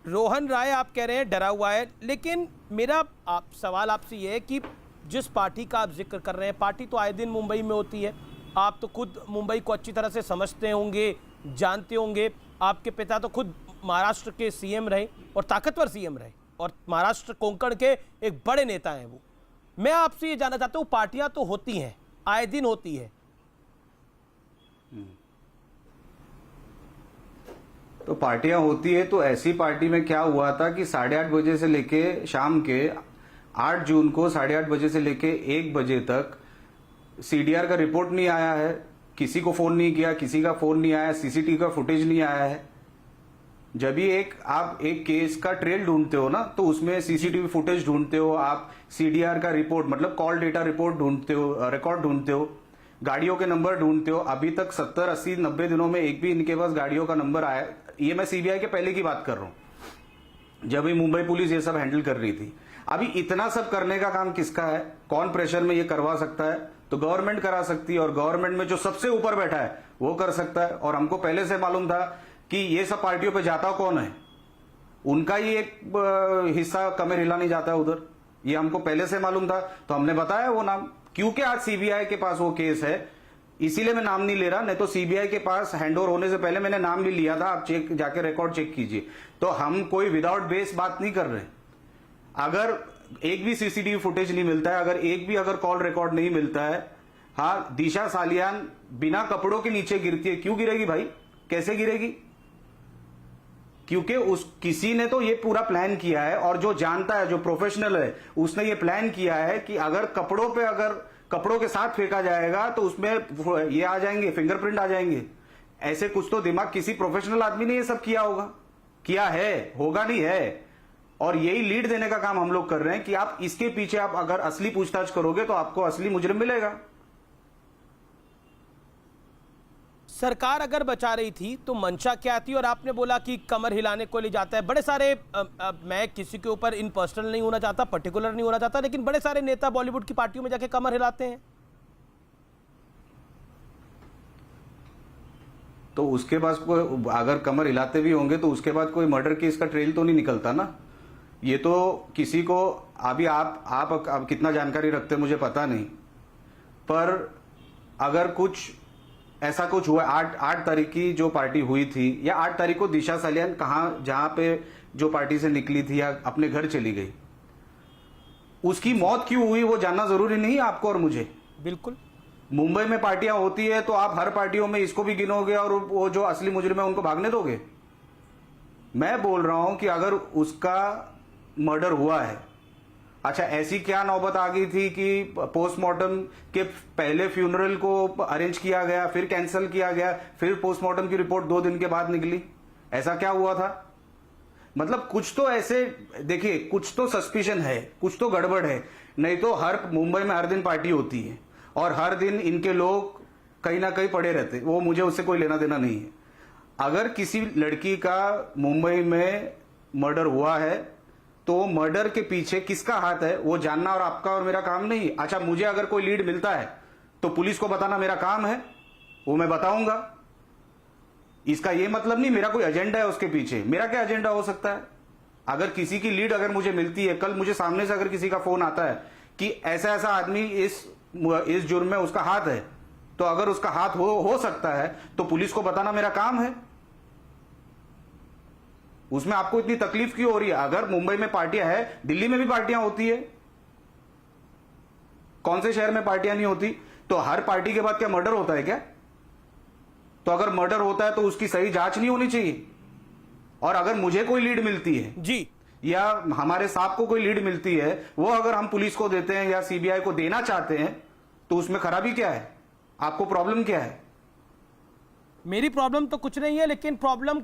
रोहन राय आप कह रहे हैं डरा हुआ है, लेकिन मेरा सवाल आपसे ये है कि जिस पार्टी का आप जिक्र कर रहे हैं, पार्टी तो आए दिन मुंबई में होती है, आप तो खुद मुंबई को अच्छी तरह से समझते होंगे, जानते होंगे। आपके पिता तो खुद महाराष्ट्र के सीएम रहे और ताकतवर सीएम रहे और महाराष्ट्र कोंकण के एक बड़े नेता हैं वो। मैं आपसे ये जानना चाहता हूँ, पार्टियां तो होती हैं, आए दिन होती है, तो पार्टियां होती है, तो ऐसी पार्टी में क्या हुआ था कि 8:30 बजे से लेके शाम के 8 जून को 8:30 बजे से लेके 1 बजे तक सीडीआर का रिपोर्ट नहीं आया है, किसी को फोन नहीं किया, किसी का फोन नहीं आया, सीसीटीवी का फुटेज नहीं आया है। जब भी आप एक केस का ट्रेल ढूंढते हो ना, तो उसमें सीसीटीवी फुटेज ढूंढते हो, आप सीडीआर का रिपोर्ट मतलब कॉल डेटा रिपोर्ट ढूंढते हो, रिकॉर्ड ढूंढते हो, गाड़ियों के नंबर ढूंढते हो। अभी तक 70, 80, 90 दिनों में एक भी इनके पास गाड़ियों का नंबर आया, ये मैं सीबीआई के पहले की बात कर रहा हूं, जब भी मुंबई पुलिस ये सब हैंडल कर रही थी। अभी इतना सब करने का काम किसका है? कौन प्रेशर में ये करवा सकता है? तो गवर्नमेंट करा सकती है, और गवर्नमेंट में जो सबसे ऊपर बैठा है वो कर सकता है। और हमको पहले से मालूम था कि ये सब पार्टियों पे जाता कौन है, उनका ही एक हिस्सा कमर हिला नहीं जाता है उधर, ये हमको पहले से मालूम था, तो हमने बताया वो नाम। क्योंकि आज सीबीआई के पास वो केस है, इसीलिए मैं नाम नहीं ले रहा, नहीं तो सीबीआई के पास हैंडओवर होने से पहले मैंने नाम भी लिया था। आप जाके रिकॉर्ड चेक कीजिए। तो हम कोई विदाउट बेस बात नहीं कर रहे। अगर एक भी सीसीटीवी फुटेज नहीं मिलता है, अगर एक भी कॉल रिकॉर्ड नहीं मिलता है, हाँ, दिशा सालियान बिना कपड़ों के नीचे गिरती है, क्यों गिरेगी भाई? कैसे गिरेगी? क्योंकि किसी ने तो ये पूरा प्लान किया है, और जो जानता है, जो प्रोफेशनल है, उसने ये प्लान किया है कि अगर कपड़ों के साथ फेंका जाएगा तो उसमें ये आ जाएंगे, फिंगरप्रिंट आ जाएंगे। ऐसे कुछ तो दिमाग किसी प्रोफेशनल आदमी ने ये सब किया होगा, किया है, होगा नहीं है। और यही लीड देने का काम हम लोग कर रहे हैं कि आप इसके पीछे आप अगर असली पूछताछ करोगे तो आपको असली मुजरिम मिलेगा। सरकार अगर बचा रही थी तो मंशा क्या थी? और आपने बोला कि कमर हिलाने को ले जाता है, बड़े सारे मैं किसी के ऊपर इन पर्सनल नहीं होना चाहता, पर्टिकुलर नहीं होना चाहता, लेकिन बड़े सारे नेता बॉलीवुड की पार्टियों में जाके कमर हिलाते हैं। तो उसके पास कोई अगर कमर हिलाते भी होंगे तो उसके बाद कोई मर्डर केस का ट्रेल तो नहीं निकलता ना। ये तो किसी को अभी आप कितना जानकारी रखते हैं मुझे पता नहीं, पर अगर कुछ ऐसा कुछ हुआ, 8 तारीख की जो पार्टी हुई थी, या 8 तारीख को दिशा सालियान जहां पे जो पार्टी से निकली थी या अपने घर चली गई, उसकी मौत क्यों हुई वो जानना जरूरी नहीं आपको और मुझे? बिल्कुल। मुंबई में पार्टियां होती है तो आप हर पार्टियों में इसको भी गिनोगे और वो जो असली मुजरिम है उनको भागने दोगे? मैं बोल रहा हूं कि अगर उसका मर्डर हुआ है, अच्छा, ऐसी क्या नौबत आ गई थी कि पोस्टमार्टम के पहले फ्यूनरल को अरेंज किया गया, फिर कैंसिल किया गया, फिर पोस्टमार्टम की रिपोर्ट 2 दिन के बाद निकली? ऐसा क्या हुआ था? मतलब कुछ तो ऐसे, देखिए, कुछ तो सस्पिशन है, कुछ तो गड़बड़ है। नहीं तो मुंबई में हर दिन पार्टी होती है और हर दिन इनके लोग कहीं ना कहीं पड़े रहते, वो मुझे उससे कोई लेना देना नहीं है। अगर किसी लड़की का मुंबई में मर्डर हुआ है तो मर्डर के पीछे किसका हाथ है वो जानना और आपका और मेरा काम नहीं। अच्छा, मुझे अगर कोई लीड मिलता है तो पुलिस को बताना मेरा काम है, वो मैं बताऊंगा। इसका ये मतलब नहीं मेरा कोई एजेंडा है उसके पीछे। मेरा क्या एजेंडा हो सकता है? अगर किसी की लीड अगर मुझे मिलती है, कल मुझे सामने से अगर किसी का फोन आता है कि ऐसा ऐसा आदमी इस जुर्म में उसका हाथ है, तो अगर उसका हाथ हो सकता है तो पुलिस को बताना मेरा काम है। उसमें आपको इतनी तकलीफ क्यों हो रही है? अगर मुंबई में पार्टियां है, दिल्ली में भी पार्टियां होती है, कौन से शहर में पार्टियां नहीं होती? तो हर पार्टी के बाद क्या मर्डर होता है क्या? तो अगर मर्डर होता है तो उसकी सही जांच नहीं होनी चाहिए? और अगर मुझे कोई लीड मिलती है जी, या हमारे साहब को कोई लीड मिलती है, वो अगर हम पुलिस को देते हैं या सीबीआई को देना चाहते हैं, तो उसमें खराबी क्या है? आपको प्रॉब्लम क्या है? मेरी प्रॉब्लम तो कुछ नहीं है, लेकिन प्रॉब्लम